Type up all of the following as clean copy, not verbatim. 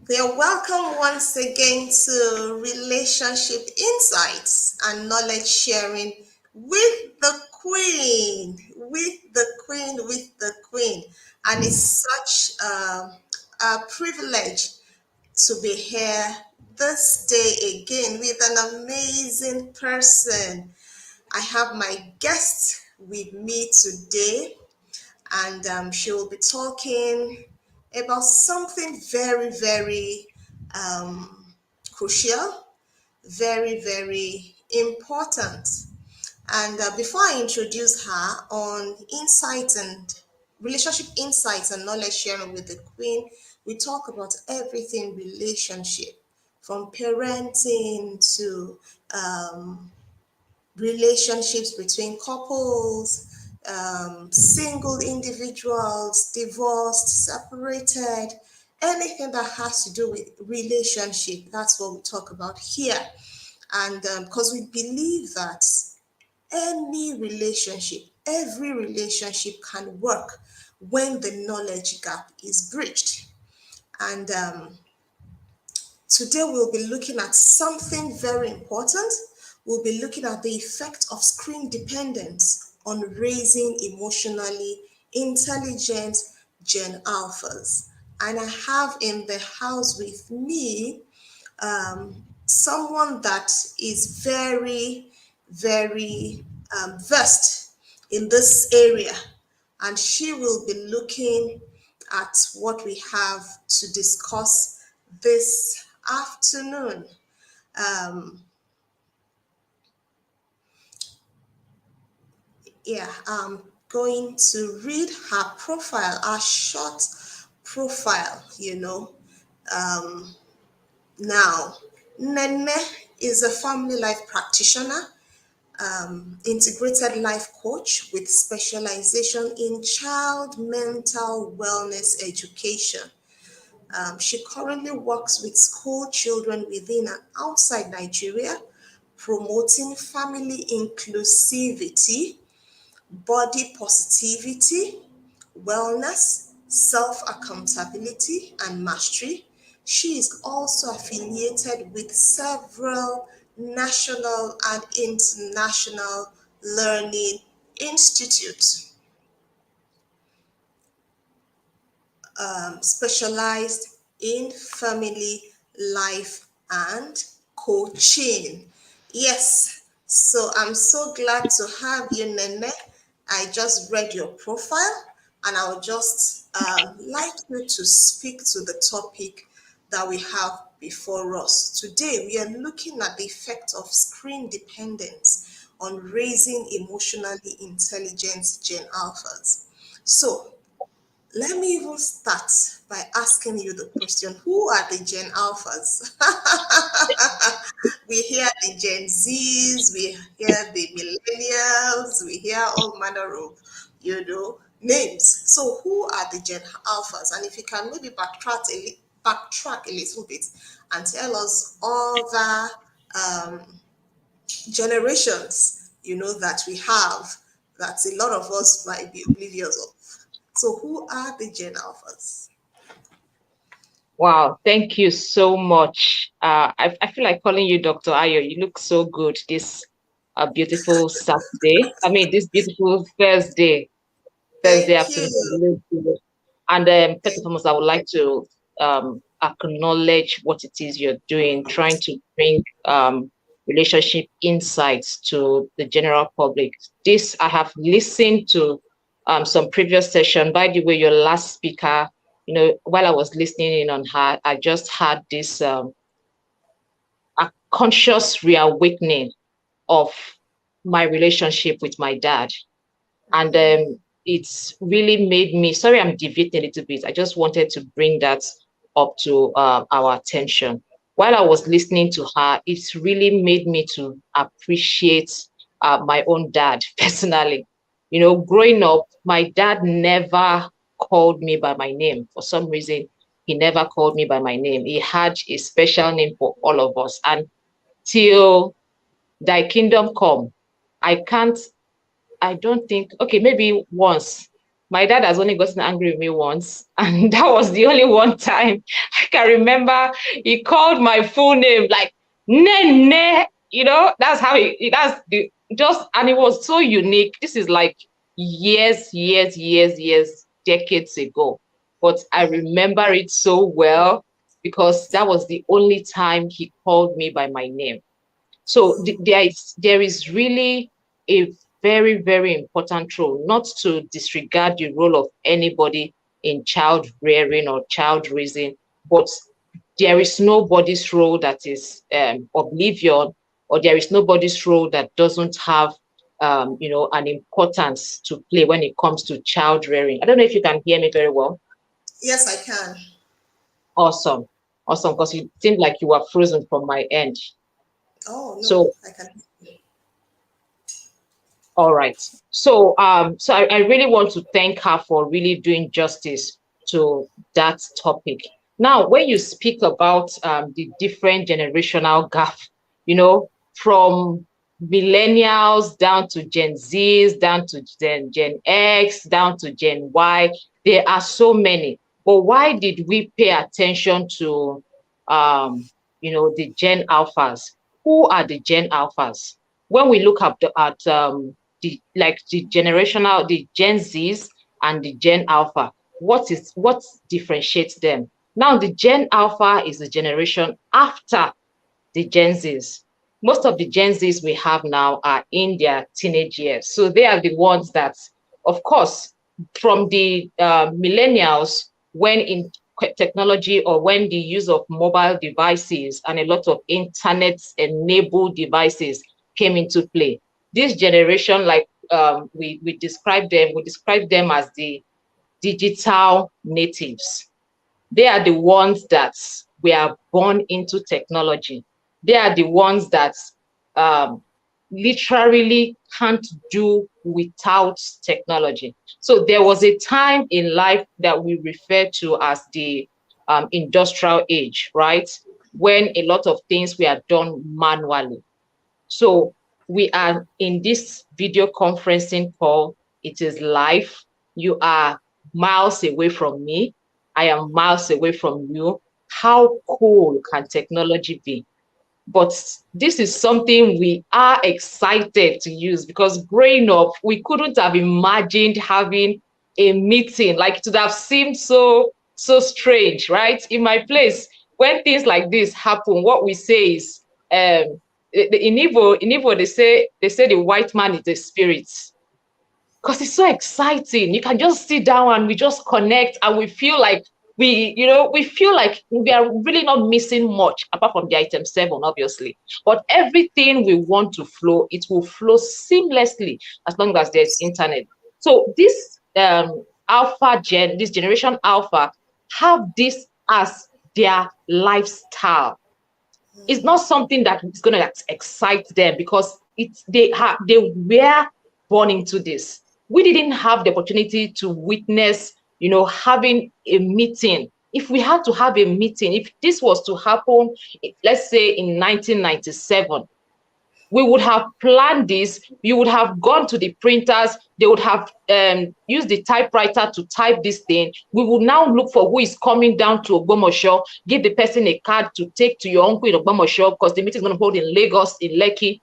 We are welcome once again to Relationship Insights and Knowledge Sharing with the Queen, with the Queen. And it's such a privilege to be here this day again with an amazing person. I have my guest with me today, and she will be talking about something very, very um, crucial, very, very important. And before I introduce her on insights and relationship insights and knowledge sharing with the Queen, we talk about everything relationship, from parenting to relationships between couples, single individuals, divorced, separated, anything that has to do with relationship. That's what we talk about here. And because we believe that every relationship can work when the knowledge gap is bridged. And today we'll be looking at something very important. We'll be looking at the effect of screen dependence on raising emotionally intelligent Gen Alphas. And I have in the house with me someone that is very, very versed in this area. And she will be looking at what we have to discuss this afternoon. Um, yeah, I'm going to read her profile, a short profile, Now, Nene is a family life practitioner, integrated life coach with specialization in child mental wellness education. She currently works with school children within and outside Nigeria, promoting family inclusivity, body positivity, wellness, self accountability, and mastery. She is also affiliated with several national and international learning institutes, specialized in family life and coaching. Yes, so I'm so glad to have you, Nene. I just read your profile, and I would just like you to speak to the topic that we have before us. Today, we are looking at the effect of screen dependence on raising emotionally intelligent Gen Alphas. So, let me even start by asking you the question, who are the Gen Alphas? We hear the Gen Zs, we hear the millennials, we hear all manner of, names. So who are the Gen Alphas? And if you can maybe backtrack a little bit and tell us other generations, that we have, that a lot of us might be oblivious of. So who are the Gen Alphas? Wow, thank you so much. I feel like calling you Dr. Ayo. You look so good this beautiful Saturday. I mean, this beautiful Thursday Thank afternoon. you. You look good. And first and Thank foremost, I would like to acknowledge what it is you're doing, trying to bring relationship insights to the general public. This, I have listened to some previous session. By the way, your last speaker, while I was listening in on her, I just had this a conscious reawakening of my relationship with my dad. And it's really made me, sorry, I'm deviating a little bit. I just wanted to bring that up to our attention. While I was listening to her, it's really made me to appreciate my own dad personally. Growing up, my dad never called me by my name. For some reason, he never called me by my name. He had a special name for all of us. And till thy kingdom come, I can't I don't think, okay, maybe once. My dad has only gotten angry with me once, and that was the only one time I can remember he called my full name like Nene. That's how that's the just, and it was so unique. This is like years, decades ago. But I remember it so well because that was the only time he called me by my name. So there is really a very, very important role, not to disregard the role of anybody in child rearing or child raising, but there is nobody's role that is oblivion, or there is nobody's role that doesn't have an importance to play when it comes to child rearing. I don't know if you can hear me very well. Yes, I can. Awesome. Awesome, because it seemed like you were frozen from my end. Oh, no, So I can. all right. So I really want to thank her for really doing justice to that topic. Now, when you speak about the different generational gap, from millennials down to Gen Zs, down to Gen X, down to Gen Y, there are so many. But why did we pay attention to, the Gen Alphas? Who are the Gen Alphas? When we look at the Gen Zs and the Gen Alpha, what differentiates them? Now, the Gen Alpha is the generation after the Gen Zs. Most of the Gen Zs we have now are in their teenage years. So they are the ones that, of course, from the millennials, when in technology or when the use of mobile devices and a lot of internet enabled devices came into play. This generation, like we describe them as the digital natives. They are the ones that were born into technology. They are the ones that um, literally can't do without technology. So there was a time in life that we refer to as the industrial age, right? When a lot of things were done manually. So we are in this video conferencing call. It is live. You are miles away from me. I am miles away from you. How cool can technology be? But this is something we are excited to use, because growing up, we couldn't have imagined having a meeting. Like, it would have seemed so strange, right? In my place, when things like this happen, what we say is, in Igbo, they say the white man is the spirit, because it's so exciting. You can just sit down and we just connect, and we feel like we are really not missing much apart from the item 7, obviously. But everything we want to flow, it will flow seamlessly as long as there's internet. So this generation alpha, have this as their lifestyle. It's not something that is going to excite them, because they were born into this. We didn't have the opportunity to witness, having a meeting. If we had to have a meeting, if this was to happen, let's say in 1997, we would have planned this. You would have gone to the printers. They would have used the typewriter to type this thing. We would now look for who is coming down to Ogbomosho, give the person a card to take to your uncle in Ogbomosho, because the meeting is going to hold in Lagos, in Lekki.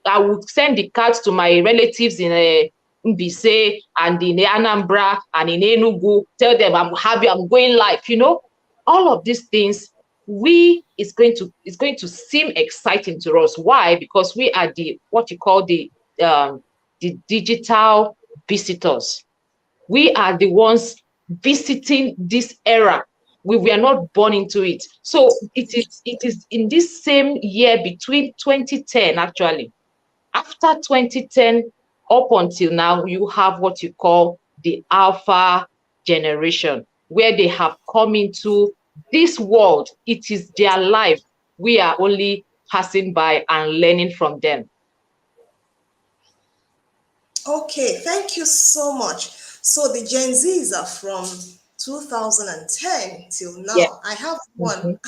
I would send the cards to my relatives in Mbise and in Anambra and in Enugu. Tell them I'm happy, I'm going live. All of these things, it's going to seem exciting to us. Why? Because we are the what you call the digital visitors. We are the ones visiting this era. We were not born into it. So it is in this same year, between 2010, actually. After 2010 up until now, you have what you call the alpha generation, where they have come into this world. It is their life. We are only passing by and learning from them. Okay, thank you so much. So the Gen Zs are from 2010 till Yeah. now. I have one. Mhm.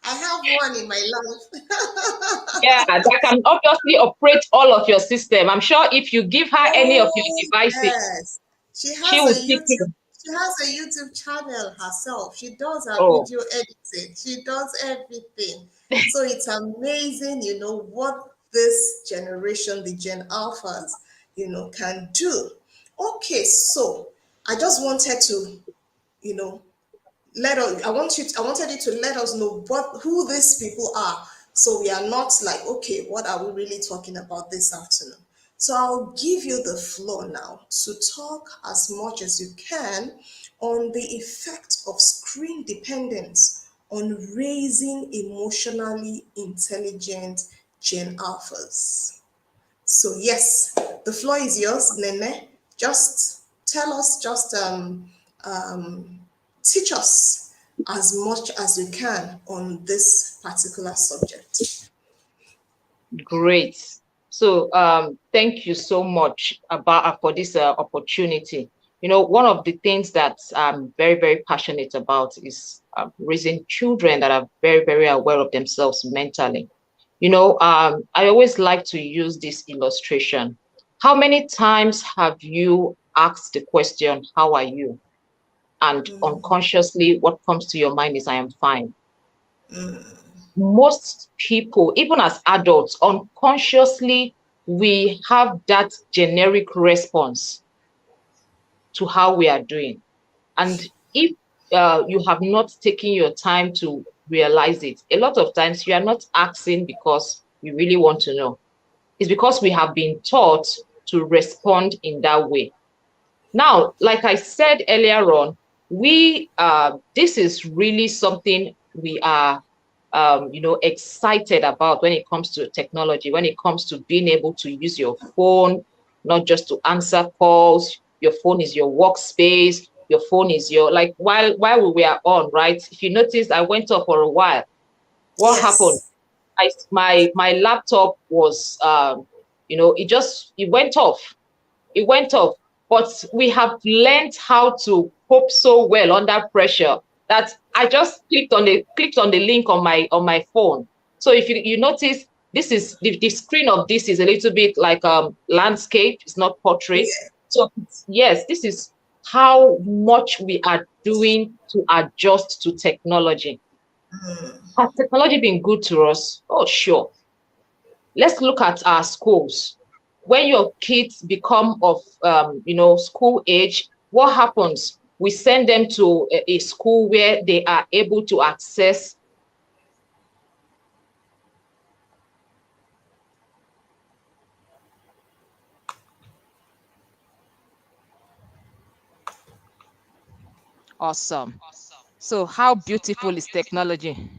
I have one in my Yeah, life. that can obviously operate all of your system. I'm sure if you give her any of your Oh, devices, yes. She she has will a teach YouTube. you. She has a YouTube channel herself. She does her Oh, video editing. She does everything. So it's amazing, what this generation, the Gen Alphas, can do. Okay, so I just wanted to, you know, I wanted you to let us know who these people are, so we are not like, okay, what are we really talking about this afternoon? So I'll give you the floor now to talk as much as you can on the effect of screen dependence on raising emotionally intelligent Gen Alphas. So yes, the floor is yours, Nene. Just tell us, teach us as much as you can on this particular subject. great. So, thank you so much about for this opportunity. One of the things that I'm very, very passionate about is raising children that are very, very aware of themselves mentally. I always like to use this illustration. How many times have you asked the question, "How are you?" And unconsciously, what comes to your mind is, "I am fine." Most people, even as adults, unconsciously, we have that generic response to how we are doing. And if you have not taken your time to realize it, a lot of times you are not asking because you really want to know. It's because we have been taught to respond in that way. Now, like I said earlier on, we this is really something we are excited about when it comes to technology, when it comes to being able to use your phone, not just to answer calls. Your phone is your workspace. Your phone is your, like, while we were on, right? If you notice, I went off for a while. What happened? Yes, My laptop was it went off. It went off. But we have learned how to cope so well under pressure that I just clicked on the link on my phone. So if you notice, this is the screen of this is a little bit like landscape. It's not portrait. yeah, So yes, this is how much we are doing to adjust to technology. Has technology been good to us? Oh, sure. Let's look at our schools. When your kids become of school age, what happens? We send them to a school where they are able to access. Awesome. So, how beautiful is technology?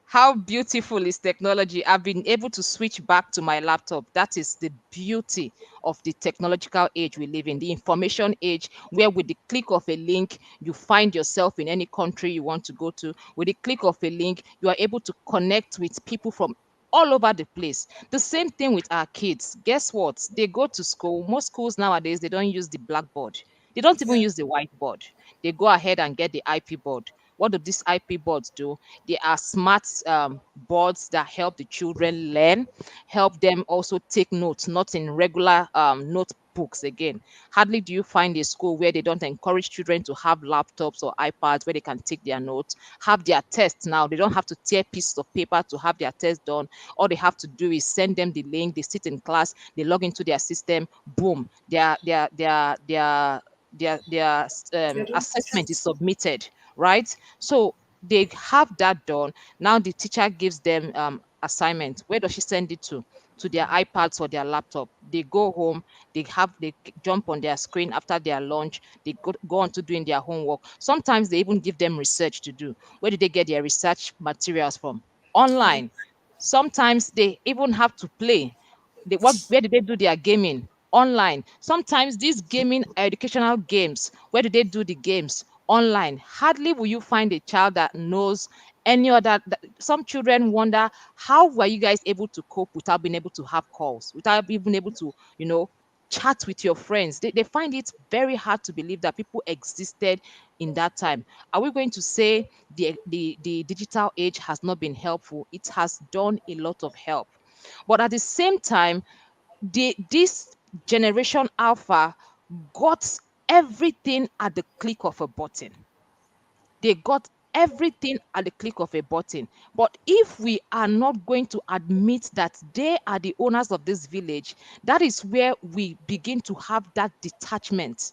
How beautiful is technology? I've been able to switch back to my laptop. That is the beauty of the technological age we live in, the information age, where with the click of a link, you find yourself in any country you want to go to. With the click of a link, you are able to connect with people from all over the place. The same thing with our kids. Guess what? They go to school. Most schools nowadays, they don't use the blackboard. They don't even yeah. use the whiteboard. They go ahead and get the IP board. What do these IP boards do? They are smart boards that help the children learn, help them also take notes, not in regular notebooks again. Hardly do you find a school where they don't encourage children to have laptops or iPads where they can take their notes, have their tests now. They don't have to tear pieces of paper to have their test done. All they have to do is send them the link, they sit in class, they log into their system, boom, assessment is submitted, right? So they have that done. Now the teacher gives them assignment. Where does she send it to? To their iPads or their laptop. They go home, jump on their screen after their lunch, they go on to doing their homework. Sometimes they even give them research to do. Where do they get their research materials from? Um, Online. Sometimes they even have to play. Where do they do their gaming? Online. Sometimes these gaming educational games, where do they do the games? Online. Hardly will you find a child that knows any other. Some children wonder, how were you guys able to cope without being able to have calls, without being able to, chat with your friends. They find it very hard to believe that people existed in that time. Are we going to say the digital age has not been helpful? It has done a lot of help. But at the same time, this generation alpha got everything at the click of a button. They got everything at the click of a button. But if we are not going to admit that they are the owners of this village, that is where we begin to have that detachment,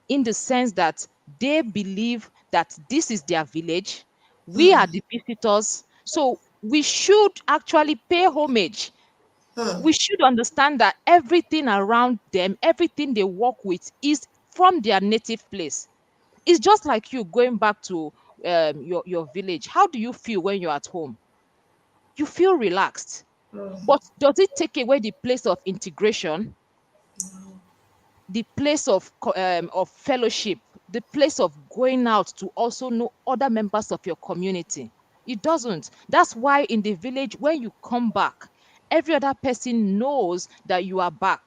in the sense that they believe that this is their village, we are the visitors. So we should actually pay homage. We should understand that everything around them, everything they work with, is from their native place. It's just like you going back to your village. How do you feel when you're at home? You feel relaxed. But does it take away the place of integration, the place of fellowship, the place of going out to also know other members of your community? It doesn't. That's why in the village, when you come back, every other person knows that you are back.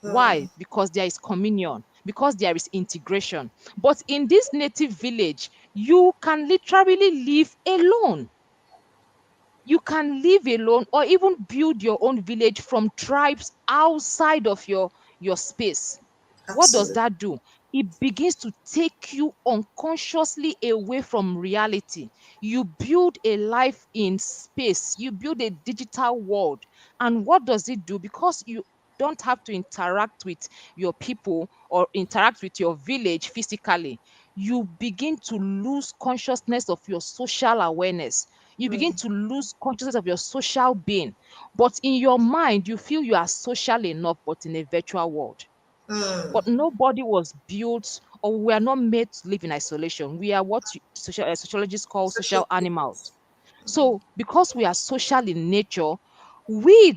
Why? Because there is communion, because there is integration. But in this native village, you can literally live alone. You can live alone or even build your own village from tribes outside of your space. What does Absolutely. that do? It begins to take you unconsciously away from reality. You build a life in space, you build a digital world. And what does it do? Because you don't have to interact with your people or interact with your village physically, you begin to lose consciousness of your social awareness. You begin to lose consciousness of your social being. But in your mind, you feel you are social enough, but in a virtual world. But nobody was built, or we are not made to live in isolation. We are what sociologists call Social social animals. So, because we are social in nature, we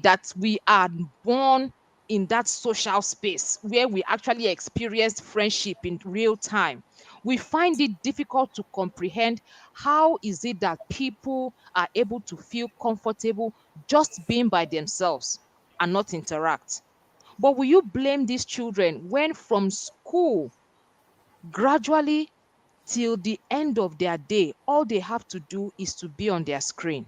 are born in that social space where we actually experience friendship in real time, we find it difficult to comprehend how is it that people are able to feel comfortable just being by themselves and not interact. But will you blame these children when from school, gradually till the end of their day, all they have to do is to be on their screen?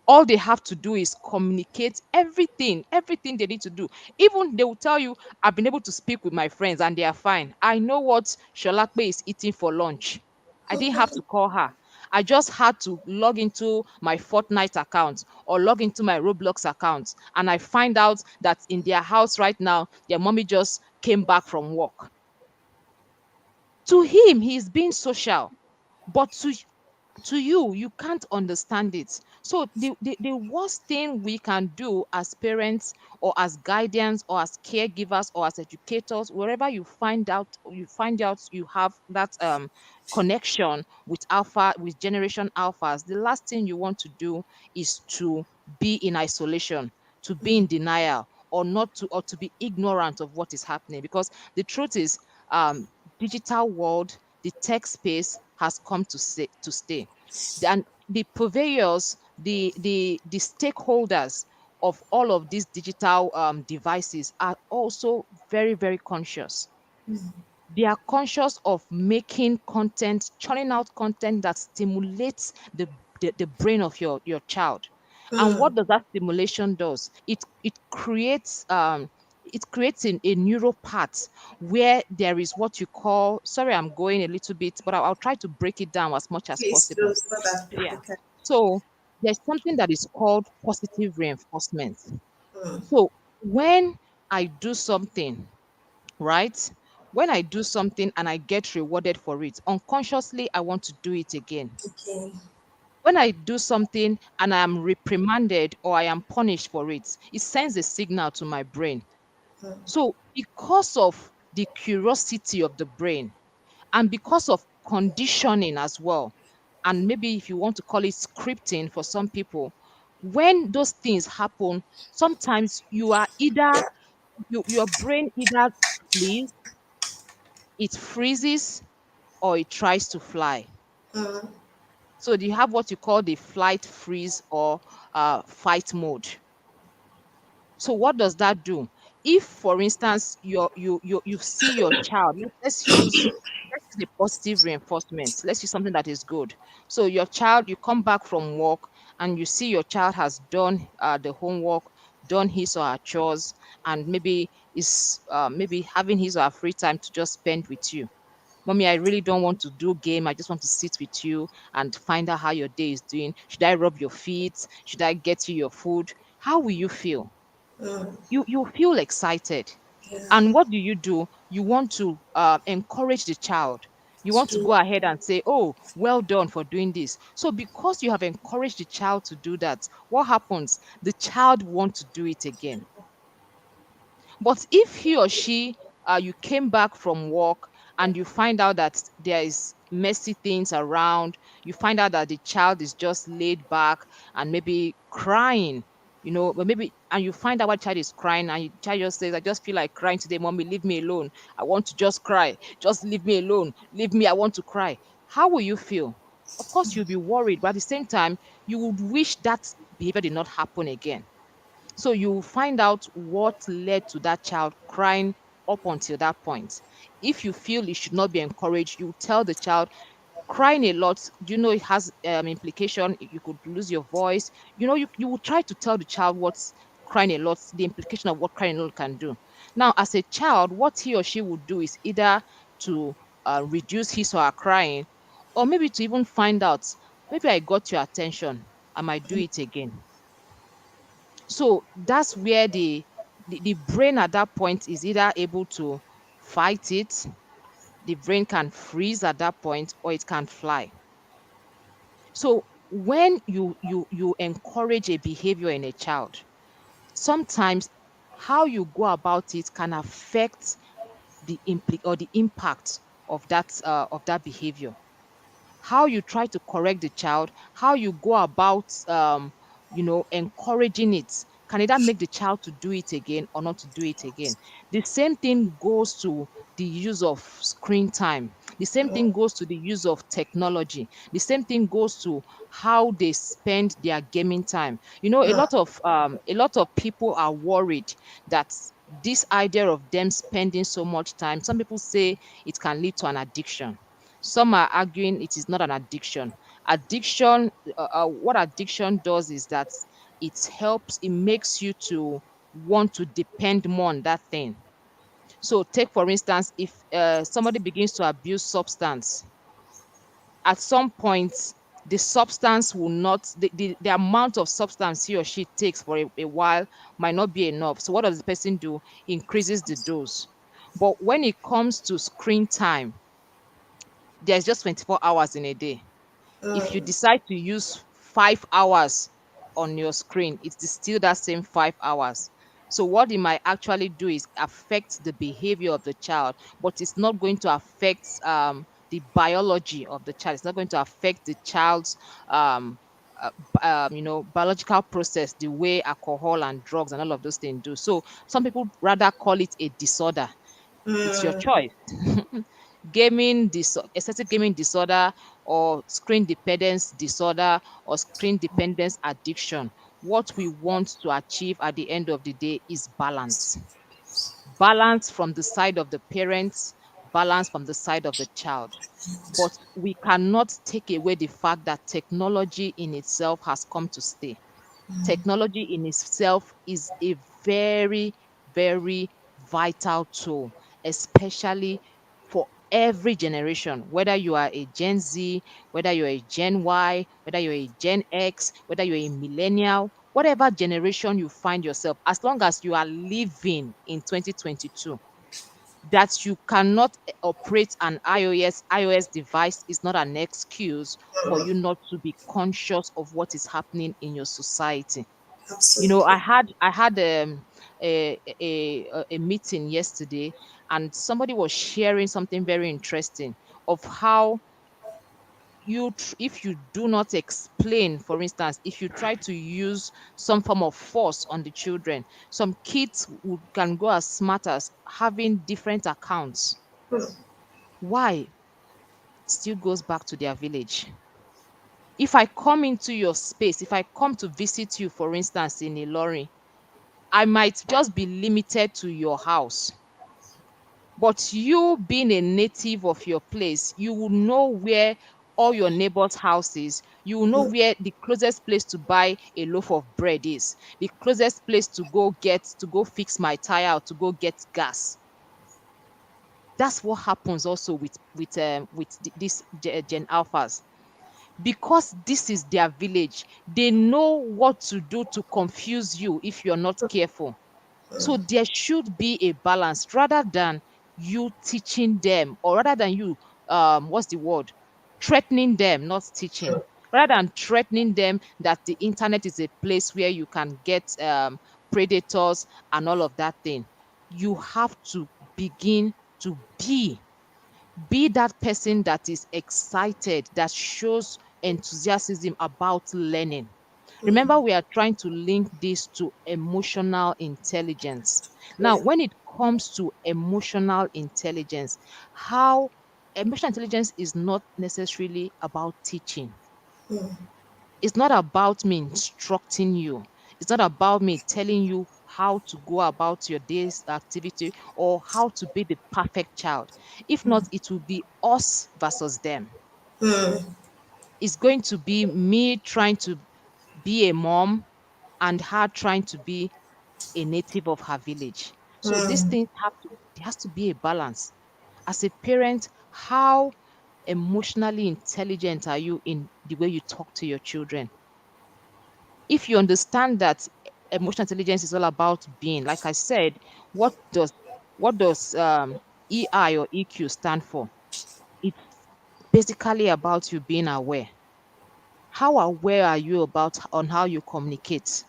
All they have to do is communicate everything they need to do. Even they will tell you, I've been able to speak with my friends and they are fine. I know what Sholakbe is eating for lunch. I didn't have to call her. I just had to log into my Fortnite account or log into my Roblox account, and I find out that in their house right now, their mommy just came back from work. To him, he's being social, but to you can't understand it. So the worst thing we can do as parents or as guardians or as caregivers or as educators, wherever you find out you have that connection with generation alphas, the last thing you want to do is to be in isolation, to be in denial, or to be ignorant of what is happening. Because the truth is, digital world, the tech space has come to stay. And the purveyors, the stakeholders of all of these digital devices are also very, very conscious. They are conscious of making content, churning out content that stimulates the brain of your child. And what does that stimulation does? It creates a neural path where there is what you call, sorry, I'm going a little bit, but I'll try to break it down as much as Please do possible. so that Yeah. people can. So there's something that is called positive reinforcement. So when I do something, right? When I do something and I get rewarded for it, unconsciously, I want to do it again. Okay. When I do something and I am reprimanded or I am punished for it, it sends a signal to my brain. So, because of the curiosity of the brain and because of conditioning as well, and maybe if you want to call it scripting for some people, when those things happen, sometimes your brain either flees, it freezes, or it tries to fly. So you have what you call the flight, freeze, or fight mode. So what does that do? if for instance you see your child, let's use a positive reinforcement, let's use something that is good. So your child, you come back from work and you see your child has done the homework, done his or her chores, and maybe is maybe having his or her free time to just spend with you. Mommy, I really don't want to do game. I just want to sit with you and find out how your day is doing. Should I rub your feet? Should I get you your food? How will you feel? You feel excited. Yeah. And what do? You want to encourage the child. You want to True. go ahead and say, oh, well done for doing this. So because you have encouraged the child to do that, what happens? The child want to do it again. But if he or she, you came back from work and you find out that there is messy things around, you find out that the child is just laid back and maybe crying, but maybe, and you find out why child is crying, and the child just says, I just feel like crying today, mommy, leave me alone. I want to just cry. Just leave me alone. Leave me. I want to cry. How will you feel? Of course, you'll be worried, but at the same time, you would wish that behavior did not happen again. So you find out what led to that child crying up until that point. If you feel it should not be encouraged, you tell the child, crying a lot, do you know it has implication? You could lose your voice. You will try to tell the child what's crying a lot, the implication of what crying a lot can do. Now, as a child, what he or she would do is either to reduce his or her crying, or maybe to even find out, maybe I got your attention, I might do it again. So that's where the brain at that point is either able to fight it, the brain can freeze at that point, or it can fly. So when you encourage a behavior in a child, sometimes how you go about it can affect the impact of that behavior. How you try to correct the child, how you go about encouraging it, can either make the child to do it again or not to do it again. The same thing goes to the use of screen time. The same thing goes to the use of technology. The same thing goes to how they spend their gaming time. A lot of people are worried that this idea of them spending so much time, some people say it can lead to an addiction. Some are arguing it is not an addiction. What addiction does is that it makes you to want to depend more on that thing. So, take for instance, if somebody begins to abuse substance, at some point, the substance will not, the amount of substance he or she takes for a while might not be enough. So, what does the person do? Increases the dose. But when it comes to screen time, there's just 24 hours in a day. If you decide to use 5 hours on your screen, it's still that same 5 hours. So what it might actually do is affect the behavior of the child, but it's not going to affect the biology of the child. It's not going to affect the child's biological process the way alcohol and drugs and all of those things do. So some people rather call it a disorder. It's your choice. Excessive gaming disorder, or screen dependence disorder, or screen dependence addiction. What we want to achieve at the end of the day is balance. Balance from the side of the parents, balance from the side of the child. But we cannot take away the fact that technology in itself has come to stay. Technology in itself is a very, very vital tool, especially for every generation, whether you are a Gen Z, whether you're a Gen Y, whether you're a Gen X, whether you're a millennial, whatever generation you find yourself, as long as you are living in 2022, that you cannot operate an iOS device is not an excuse for you not to be conscious of what is happening in your society. Absolutely. I had a meeting yesterday, and somebody was sharing something very interesting of how if you do not explain, for instance, if you try to use some form of force on the children, some kids can go as smart as having different accounts. Why? Still goes back to their village. If I come into your space, if I come to visit you, for instance, in a lorry, I might just be limited to your house. But you being a native of your place, you will know where all your neighbors' houses, you will know where the closest place to buy a loaf of bread is, the closest place to go fix my tire or to go get gas. That's what happens also with these Gen Alphas, because this is their village. They know what to do to confuse you if you're not careful. So there should be a balance rather than you teaching them, or rather than you what's the word? Threatening them, not teaching. Rather than threatening them that the internet is a place where you can get predators and all of that thing. You have to begin to be that person that is excited, that shows enthusiasm about learning. Remember, we are trying to link this to emotional intelligence. Now, Yeah. when it comes to emotional intelligence, how emotional intelligence is not necessarily about teaching. It's not about me instructing you. It's not about me telling you how to go about your day's activity or how to be the perfect child. If not, it will be us versus them. It's going to be me trying to be a mom and her trying to be a native of her village. So these things there has to be a balance. As a parent, how emotionally intelligent are you in the way you talk to your children? If you understand that emotional intelligence is all about being, like I said, what does what does EI or EQ stand for? It's basically about you being aware. How aware are you about on how you communicate?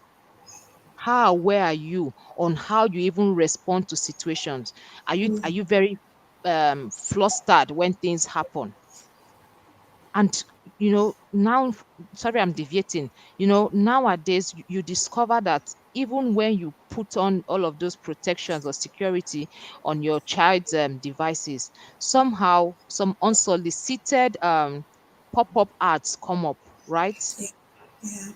How aware are you on how you even respond to situations? Are you very flustered when things happen? And now, sorry, I'm deviating. Nowadays you discover that even when you put on all of those protections or security on your child's devices, somehow some unsolicited pop-up ads come up, right? Yeah.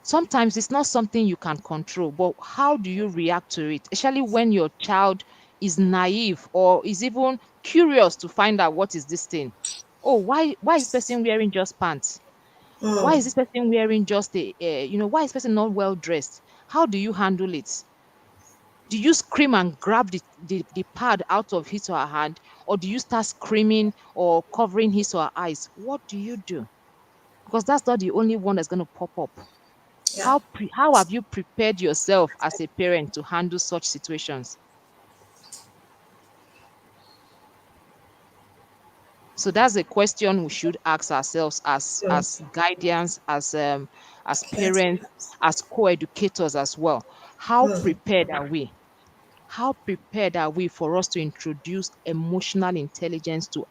Sometimes it's not something you can control, but how do you react to it, especially when your child is naive or is even curious to find out what is this thing? Oh, why is this person wearing just pants? Why is this person wearing just why is this person not well dressed? How do you handle it? Do you scream and grab the pad out of his or her hand, or do you start screaming or covering his or her eyes? What do you do? Because that's not the only one that's going to pop up. Yeah. How have you prepared yourself as a parent to handle such situations? So that's a question we should ask ourselves as guardians, as Yes. parents, as co-educators as well. How prepared are we? How prepared are we for us to introduce emotional intelligence to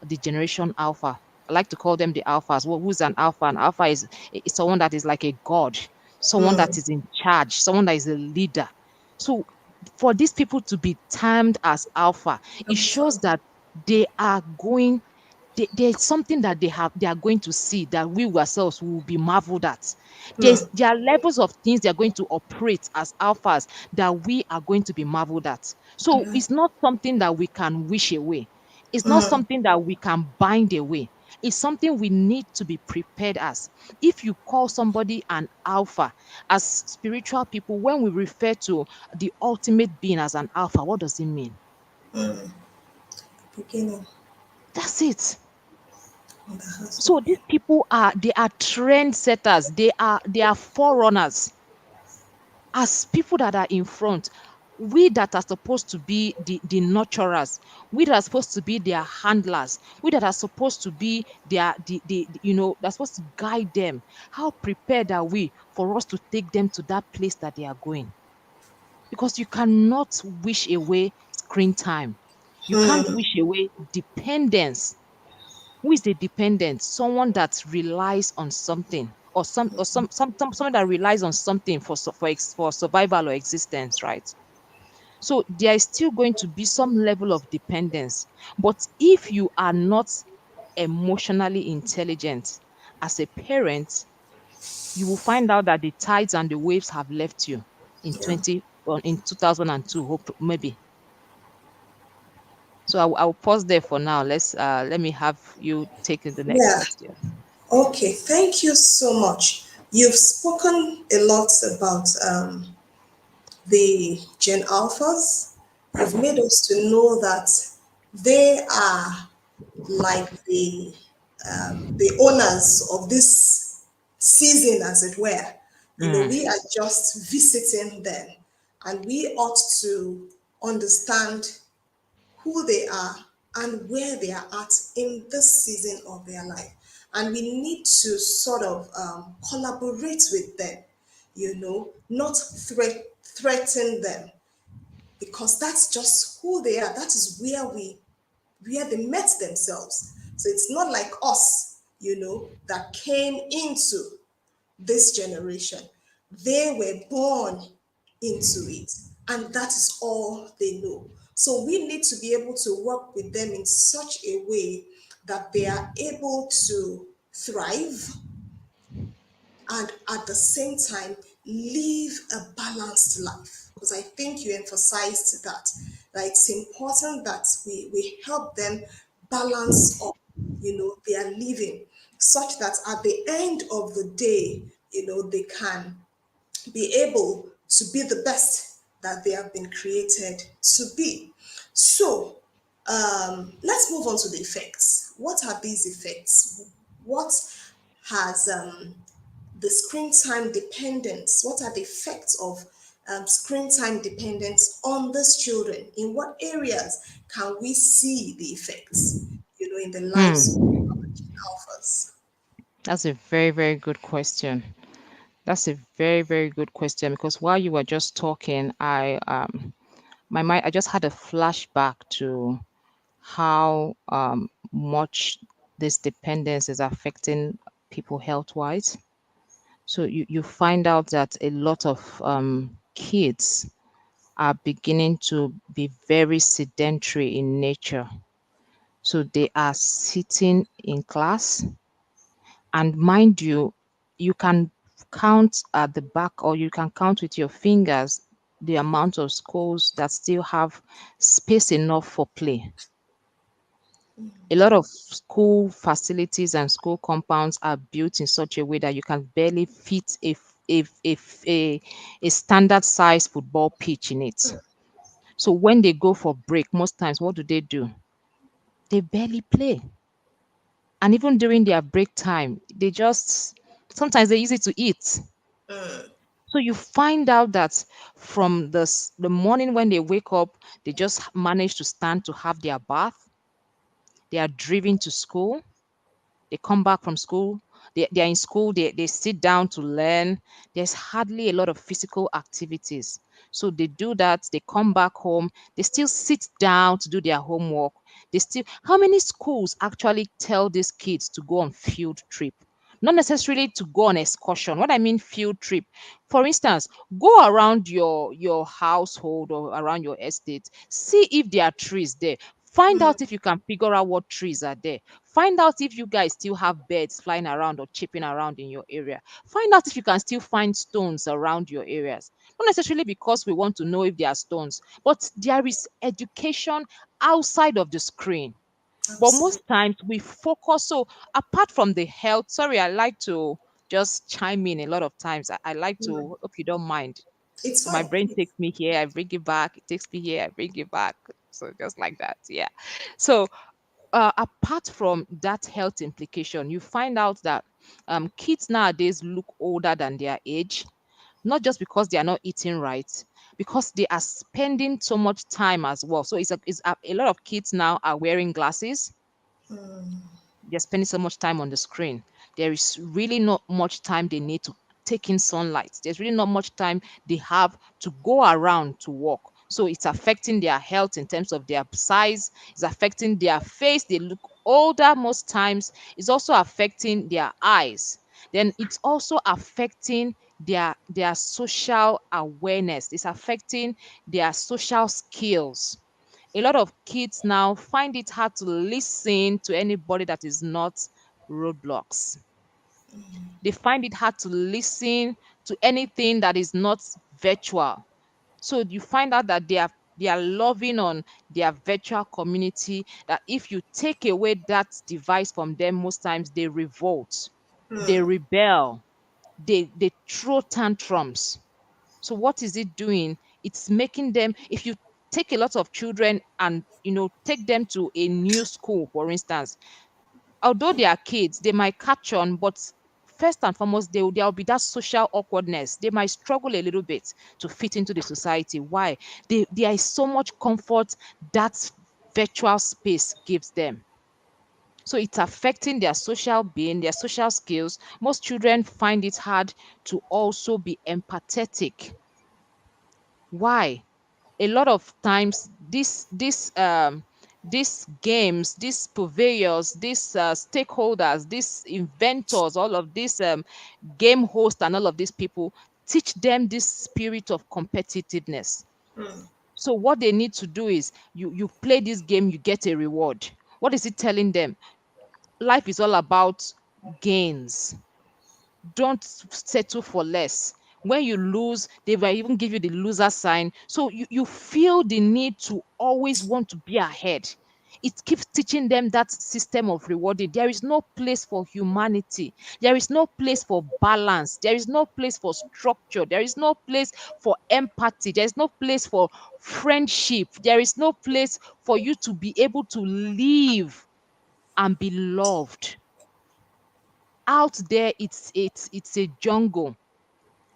the generation alpha? I like to call them the alphas. Well, who's an alpha? An alpha is someone that is like a god, someone that is in charge, someone that is a leader. So for these people to be termed as alpha, it shows that they are going there's something that they are going to see that we ourselves will be marveled at. There are levels of things they are going to operate as alphas that we are going to be marveled at. So it's not something that we can wish away. It's not something that we can bind away. It's something we need to be prepared as. If you call somebody an alpha, as spiritual people, when we refer to the ultimate being as an alpha, what does it mean? Beginning That's it. on the house of So these people are trend setters. They are forerunners. As people that are in front, we that are supposed to be the nurturers, we that are supposed to be their handlers, we that are supposed to be that's supposed to guide them. How prepared are we for us to take them to that place that they are going? Because you cannot wish away screen time. You can't wish away dependence. Who is a dependent? Someone that relies on something, or someone that relies on something for survival or existence, right? So there is still going to be some level of dependence. But if you are not emotionally intelligent as a parent, you will find out that the tides and the waves have left you. in Yeah. 20 or in 2002, hope maybe. So I'll pause there for now. Let me have you take the next Yeah. question. Okay. Thank you so much. You've spoken a lot about the Gen Alphas. You've made us to know that they are like the owners of this season, as it were. Mm, We are just visiting them, and we ought to understand who they are and where they are at in this season of their life. And we need to sort of collaborate with them, not threaten them, because that's just who they are. That is where they met themselves. So it's not like us, that came into this generation. They were born into it, and that is all they know. So we need to be able to work with them in such a way that they are able to thrive and at the same time live a balanced life. Because I think you emphasized that it's important that we help them balance up, their living, such that at the end of the day, they can be able to be the best that they have been created to be. So let's move on to the effects. What are these effects? What has the screen time dependence? What are the effects of screen time dependence on these children? In what areas can we see the effects, in the lives of mm. alphas? That's a very, very good question. That's a very, very good question because while you were just talking, my mind I just had a flashback to how much this dependence is affecting people health wise. So you find out that a lot of kids are beginning to be very sedentary in nature. So they are sitting in class, and mind you, you can count at the back or you can count with your fingers the amount of schools that still have space enough for play. A lot of school facilities and school compounds are built in such a way that you can barely fit a standard size football pitch in it. So when they go for break, most times what do? They barely play. And even during their break time, they just sometimes they use it to eat. So you find out that from the morning when they wake up, they just manage to stand to have their bath. They are driven to school. They come back from school. They're in school. They sit down to learn. There's hardly a lot of physical activities. So they do that. They come back home. They still sit down to do their homework. How many schools actually tell these kids to go on field trip? Not necessarily to go on excursion. What I mean field trip, for instance, go around your household or around your estate, see if there are trees there. Find out if you can figure out what trees are there. Find out if you guys still have birds flying around or chipping around in your area. Find out if you can still find stones around your areas. Not necessarily because we want to know if there are stones, but there is education outside of the screen. But Absolutely. most times we focus. So apart from the health, sorry, I like to just chime in a lot of times. I like to, hope you don't mind. It's So my fine. brain takes me here, I bring it back. It takes me here, I bring it back. So just like that, yeah. So apart from that health implication, you find out that kids nowadays look older than their age, not just because they are not eating right, because they are spending so much time as well. So a lot of kids now are wearing glasses. They're spending so much time on the screen. There is really not much time they need to take in sunlight. There's really not much time they have to go around to walk. So it's affecting their health in terms of their size, it's affecting their face. They look older most times. It's also affecting their eyes. Then it's also affecting their social awareness. It's affecting their social skills. A lot of kids now find it hard to listen to anybody that is not roadblocks. They find it hard to listen to anything that is not virtual. So you find out that they are loving on their virtual community, that if you take away that device from them, most times they revolt, they rebel, they throw tantrums. So what is it doing? It's making them, if you take a lot of children and take them to a new school, for instance, although they are kids, they might catch on, but first and foremost, there'll be that social awkwardness. They might struggle a little bit to fit into the society. Why? There is so much comfort that virtual space gives them. So it's affecting their social being, their social skills. Most children find it hard to also be empathetic. Why? A lot of times these games, these purveyors, these stakeholders, these inventors, all of these game hosts and all of these people teach them this spirit of competitiveness. So what they need to do is, you play this game, you get a reward. What is it telling them? Life is all about gains. Don't settle for less. When you lose, they will even give you the loser sign. So you feel the need to always want to be ahead. It keeps teaching them that system of rewarding. There is no place for humanity. There is no place for balance. There is no place for structure. There is no place for empathy. There is no place for friendship. There is no place for you to be able to live and be loved. Out there, it's a jungle.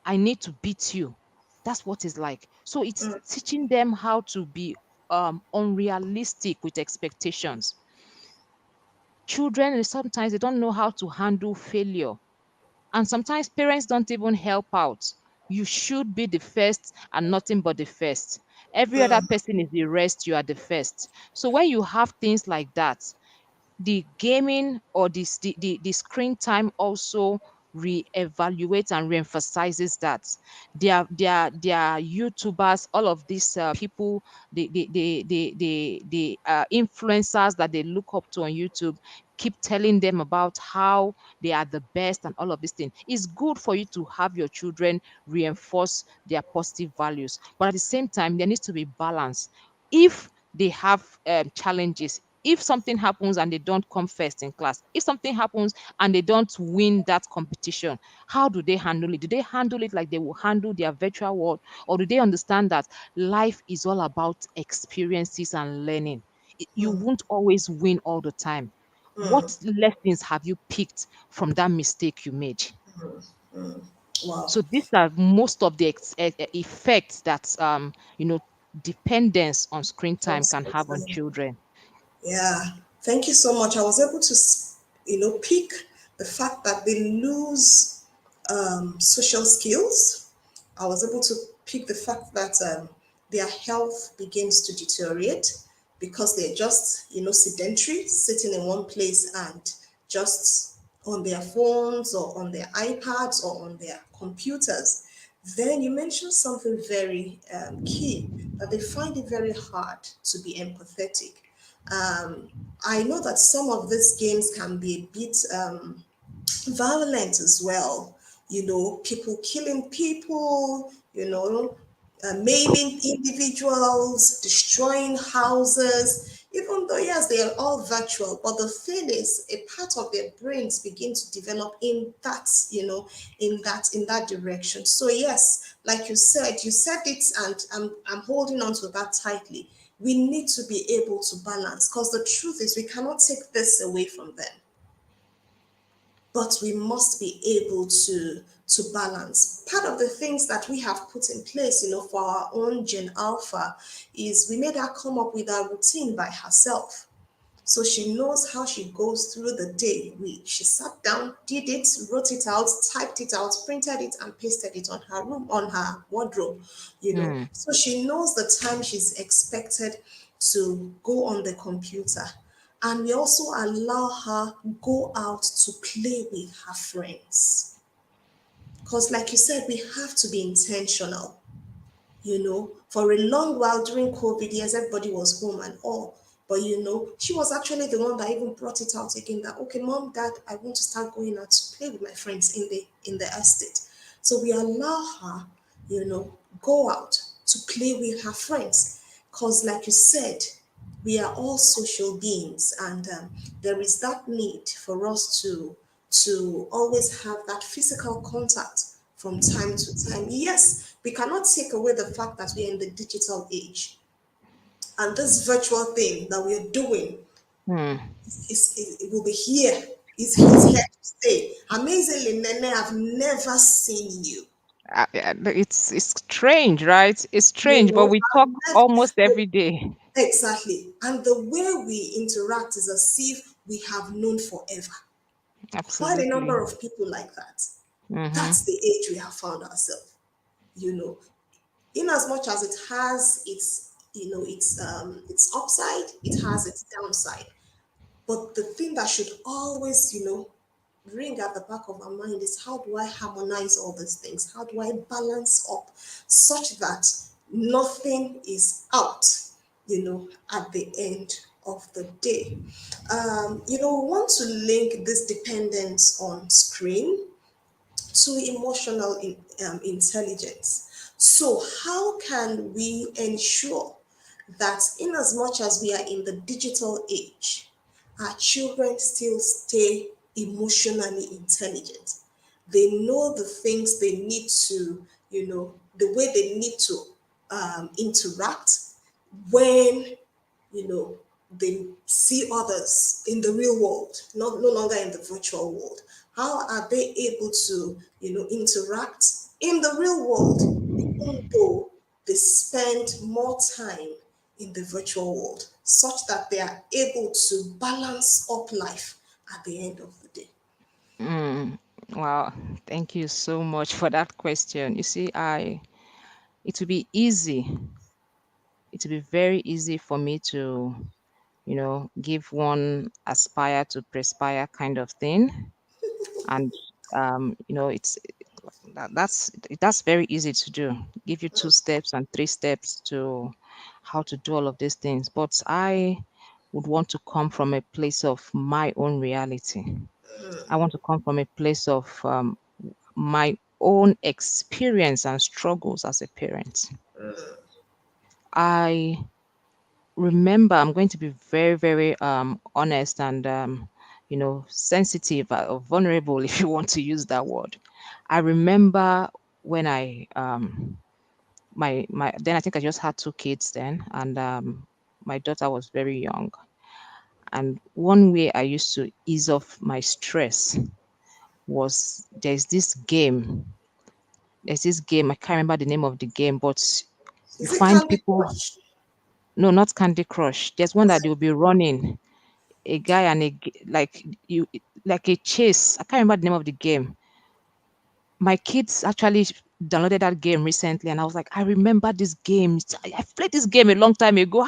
I need to beat you. That's what it's like. So it's teaching them how to be unrealistic with expectations. Children, sometimes they don't know how to handle failure. And sometimes parents don't even help out. You should be the first and nothing but the first. Every other person is the rest, you are the first. So when you have things like that, the gaming or the screen time also re-evaluates and re-emphasizes that their YouTubers, all of these people, the influencers that they look up to on YouTube, keep telling them about how they are the best and all of these things. It's good for you to have your children reinforce their positive values, but at the same time there needs to be balance. If they have challenges, if something happens and they don't come first in class, if something happens and they don't win that competition, how do they handle it? Do they handle it like they will handle their virtual world, or do they understand that life is all about experiences and learning? You won't always win all the time. What lessons have you picked from that mistake you made? Wow. So these are most of the effects that dependence on screen time can have on children. Yeah, thank you so much. I was able to, pick the fact that they lose social skills. I was able to pick the fact that their health begins to deteriorate because they're just, sedentary, sitting in one place and just on their phones or on their iPads or on their computers. Then you mentioned something very key, that they find it very hard to be empathetic. Um, I know that some of these games can be a bit violent as well. People killing people, maiming individuals, destroying houses. Even though, yes, they are all virtual, but the thing is, a part of their brains begin to develop in that, in that direction. So yes, like you said it, and I'm holding on to that tightly. We need to be able to balance, because the truth is we cannot take this away from them, but we must be able to balance. Part of the things that we have put in place, for our own Gen Alpha, is we made her come up with a routine by herself. So she knows how she goes through the day. She sat down, did it, wrote it out, typed it out, printed it, and pasted it on her room, on her wardrobe. Hmm. So she knows the time she's expected to go on the computer. And we also allow her go out to play with her friends. Because like you said, we have to be intentional. For a long while during COVID, yes, everybody was home and all. But she was actually the one that even brought it out again, that okay, mom, dad, I want to start going out to play with my friends in the estate. So we allow her go out to play with her friends. Because, like you said, we are all social beings, and there is that need for us to always have that physical contact from time to time. Yes, we cannot take away the fact that we are in the digital age, and this virtual thing that we are doing Hmm. it will be here. It's here to stay. Amazingly, Nene, I've never seen you. It's strange, right? It's strange, but we I've talk almost never every day. exactly. And the way we interact is as if we have known forever. Quite a Absolutely. number of people like that. Mm-hmm. That's the age we have found ourselves. You know, in as much as it has its upside, it has its downside. But the thing that should always, ring at the back of our mind is, how do I harmonize all these things? How do I balance up such that nothing is out, at the end of the day? We want to link this dependence on screen to emotional intelligence. So, how can we ensure that, in as much as we are in the digital age, our children still stay emotionally intelligent? They know the things they need to, the way they need to interact when you know they see others in the real world, not no longer in the virtual world. How are they able to interact in the real world, even though they spend more time in the virtual world, such that they are able to balance up life at the end of the day? Mm. Wow. Thank you so much for that question. You see, it will be easy. It will be very easy for me to, give one aspire to perspire kind of thing. And it's that's very easy to do. Give you 2 steps and 3 steps to how to do all of these things. But I would want to come from a place of my own reality. I want to come from a place of my own experience and struggles as a parent. I remember, I'm going to be very, very honest and sensitive or vulnerable, if you want to use that word. I remember when I my then I think I just had 2 kids then, and my daughter was very young. And one way I used to ease off my stress was there's this game, I can't remember the name of the game, but you Is it find Candy people. Crush? No, not Candy Crush. There's one that they'll be running, a guy and like you, like a chase. I can't remember the name of the game. My kids actually downloaded that game recently, and I was like, I remember this game. I've played this game a long time ago.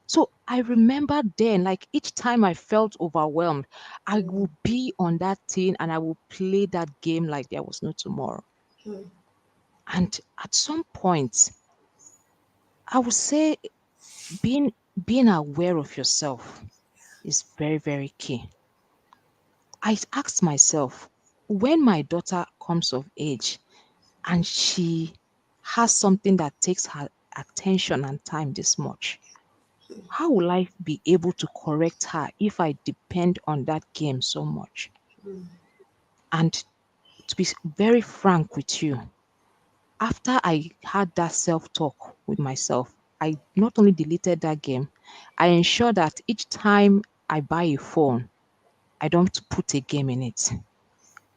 So I remember then, like each time I felt overwhelmed, I would be on that thing and I would play that game like there was no tomorrow. And at some point, I would say being being aware of yourself is very, very key. I asked myself, when my daughter comes of age and she has something that takes her attention and time this much, how will I be able to correct her if I depend on that game so much? And to be very frank with you, after I had that self talk with myself, I not only deleted that game, I ensured that each time I buy a phone, I don't put a game in it.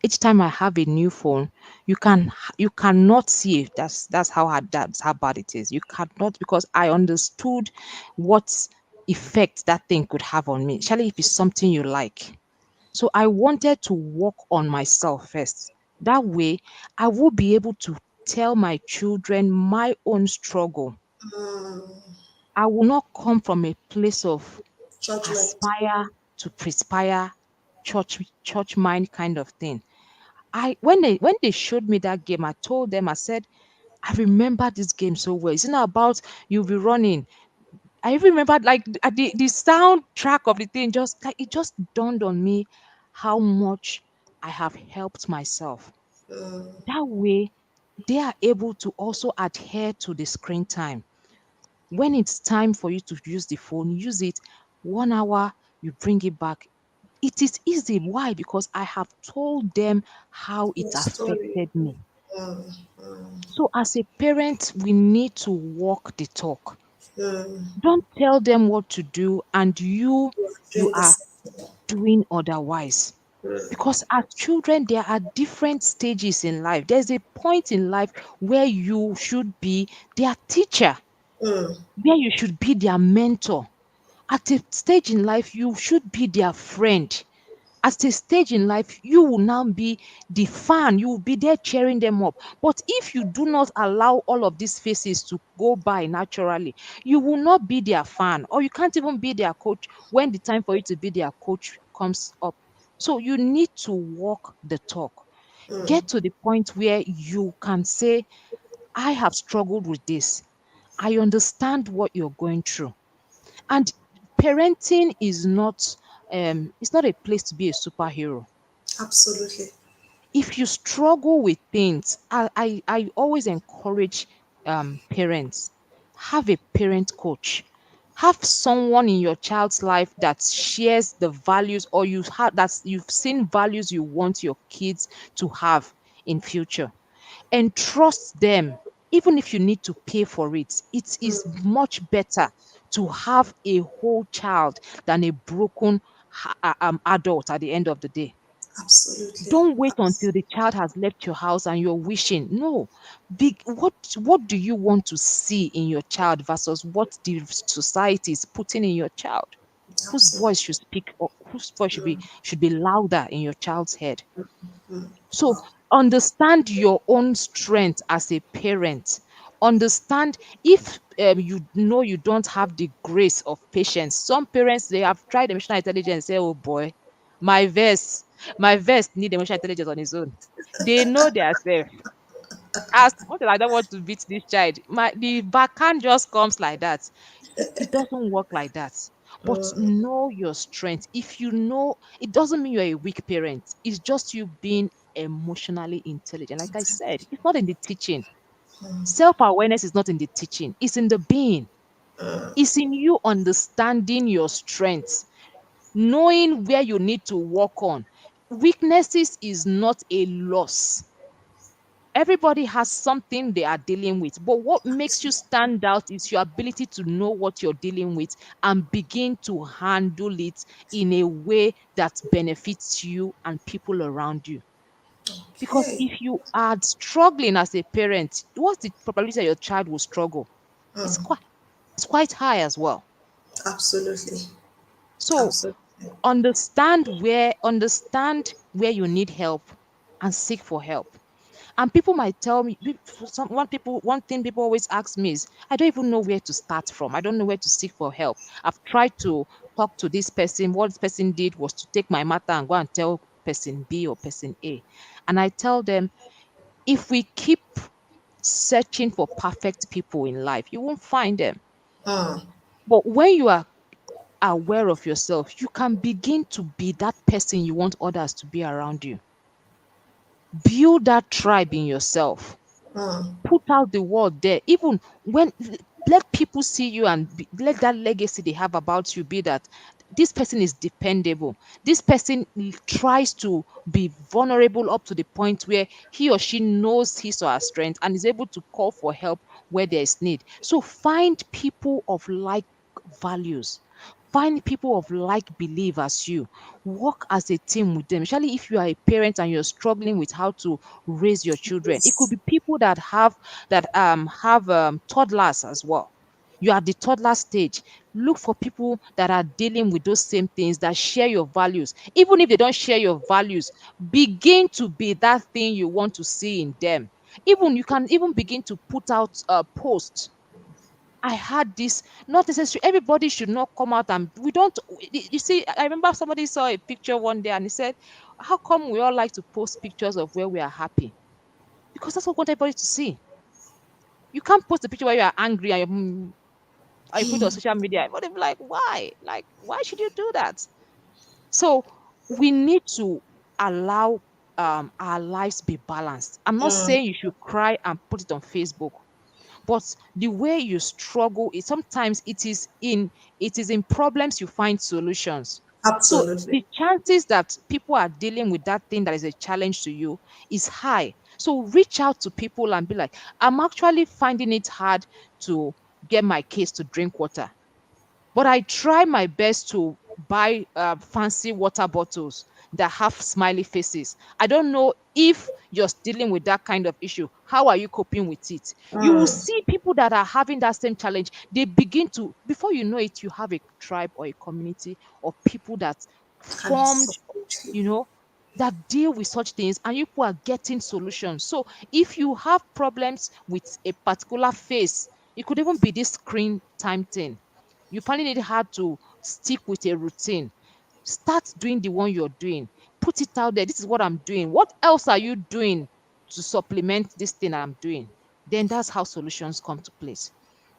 Each time I have a new phone, you cannot see it. That's how bad it is. You cannot, because I understood what effect that thing could have on me, especially if it's something you like. So I wanted to work on myself first. That way, I will be able to tell my children my own struggle. I will not come from a place of Judgment. aspire to perspire, church mind kind of thing. I when they showed me that game, I told them, I said, I remember this game so well. It's not about you'll be running. I even remember like the soundtrack of the thing, just like it just dawned on me how much I have helped myself. That way, they are able to also adhere to the screen time. When it's time for you to use the phone, use it 1 hour, you bring it back. It is easy. Why? Because I have told them how it Your story. affected me. Mm, mm, So, as a parent, we need to walk the talk. mm. Don't tell them what to do, and you Doing the are same thing. doing otherwise. Because as children, there are different stages in life. There's a point in life where you should be their teacher, Mm, where you should be their mentor. At a stage in life, you should be their friend. At a stage in life, you will now be the fan. You will be there cheering them up. But if you do not allow all of these phases to go by naturally, you will not be their fan, or you can't even be their coach when the time for you to be their coach comes up. So you need to walk the talk. Get to the point where you can say, I have struggled with this. I understand what you're going through. And parenting is not it's not a place to be a superhero. absolutely. If you struggle with things, I always encourage parents, have a parent coach. Have someone in your child's life that shares the values, or you've seen values you want your kids to have in future, and trust them. Even if you need to pay for it, it is much better to have a whole child than a broken adult at the end of the day. Absolutely. Don't wait until the child has left your house and you're wishing. No. What do you want to see in your child versus what the society is putting in your child? Whose Absolutely. voice should speak, or whose voice should be louder in your child's head? So Wow. understand your own strength as a parent. Understand if you know you don't have the grace of patience. Some parents, they have tried emotional intelligence, say, oh boy, my verse, my verse need emotional intelligence on his own. They know their self. As much as I don't want to beat this child, the backhand just comes like that. It doesn't work like that. But know your strength. If you know, it doesn't mean you're a weak parent. It's just you being emotionally intelligent. Like I said, it's not in the teaching. Self awareness is not in the teaching, it's in the being. It's in you understanding your strengths, knowing where you need to work on. Weaknesses is not a loss. Everybody has something they are dealing with, but what makes you stand out is your ability to know what you're dealing with and begin to handle it in a way that benefits you and people around you. Because Okay. if you are struggling as a parent, what's the probability that your child will struggle? It's quite high as well. Absolutely. So Absolutely. understand where you need help and seek for help. And people might tell me, one thing people always ask me is, I don't even know where to start from. I don't know where to seek for help. I've tried to talk to this person. What this person did was to take my matter and go and tell person B or person A. And I tell them, if we keep searching for perfect people in life, you won't find them. But when you are aware of yourself, you can begin to be that person you want others to be around you. Build that tribe in yourself. Put out the word there. Even when let people see you and let that legacy they have about you be that this person is dependable. This person tries to be vulnerable up to the point where he or she knows his or her strength and is able to call for help where there is need. So find people of like values. Find people of like belief as you. Work as a team with them, especially if you are a parent and you're struggling with how to raise your children. It could Yes. be people that have toddlers as well. You are at the toddler stage. Look for people that are dealing with those same things, that share your values. Even if they don't share your values, begin to be that thing you want to see in them. Even you can even begin to put out a post. I had this, not necessarily everybody should not come out, and we don't you see, I remember somebody saw a picture one day and he said, how come we all like to post pictures of where we are happy? Because that's what we want everybody to see. You can't post a picture where you are angry and or you put it on social media. But they'll be like, why? Like, why should you do that? So we need to allow our lives be balanced. I'm not saying you should cry and put it on Facebook, but the way you struggle is sometimes it is in problems you find solutions. So Absolutely. the chances that people are dealing with that thing that is a challenge to you is high. So reach out to people and be like, I'm actually finding it hard to get my kids to drink water, but I try my best to buy fancy water bottles that have smiley faces. I don't know if you're dealing with that kind of issue. How are you coping with it? You will see people that are having that same challenge. They begin to, before you know it, you have a tribe or a community of people that Can formed, support you. you know, that deal with such things, and you people are getting solutions. So if you have problems with a particular face, it could even be this screen time thing. You finding it hard to stick with a routine. Start doing the one you're doing. Put it out there. This is what I'm doing. What else are you doing to supplement this thing I'm doing? Then that's how solutions come to place.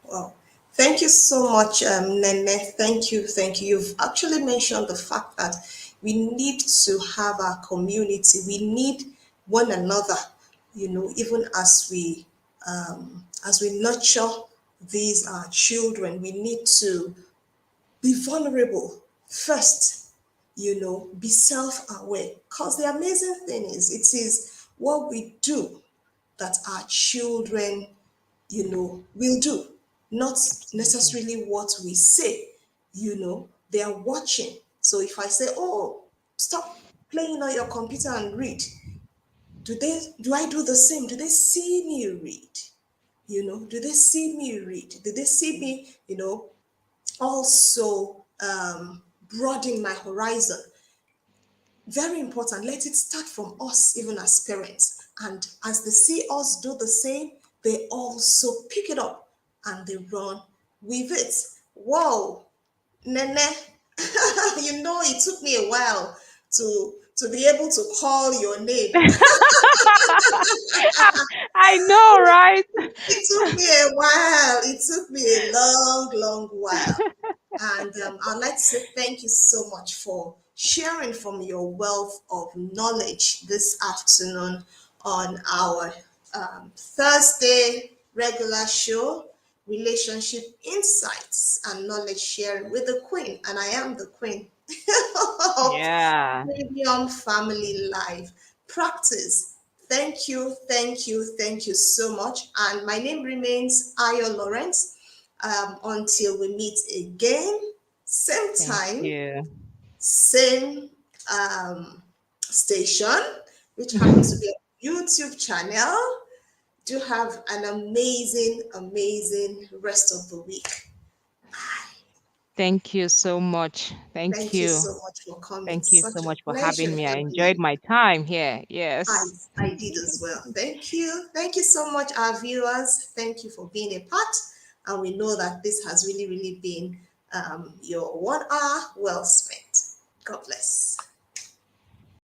Wow. Thank you so much, Nene. Thank you. Thank you. You've actually mentioned the fact that we need to have our community. We need one another, even as we nurture these children, we need to be vulnerable first, be self-aware. Because the amazing thing is, it is what we do that our children, will do, not Absolutely. necessarily what we say. They are watching. So if I say, oh, stop playing on your computer and read, do I do the same? Do they see me read? Do they see me read? Do they see me, also broaden my horizon? Very important. Let it start from us, even as parents. And as they see us do the same, they also pick it up and they run with it. Whoa, Nene, it took me a while to be able to call your name. I know, right? It took me a while. It took me a long, long while. And I'd like to say thank you so much for sharing from your wealth of knowledge this afternoon on our Thursday regular show, Relationship Insights and Knowledge Sharing with the Queen. And I am the Queen of Yeah. Premium Family Life. Practice. Thank you, thank you, thank you so much. And my name remains Ayo Lawrence. Until we meet again, same Thank time, you. same station, which happens to be a YouTube channel. Do have an amazing, amazing rest of the week. Thank you so much. Thank Thank you you. so much for coming. Thank you so Such a much for pleasure having me. I having enjoyed you. my time here. I, Yes. I did as well. Thank you. Thank you so much, our viewers. Thank you for being a part. And we know that this has really, really been your 1 hour well spent. God bless.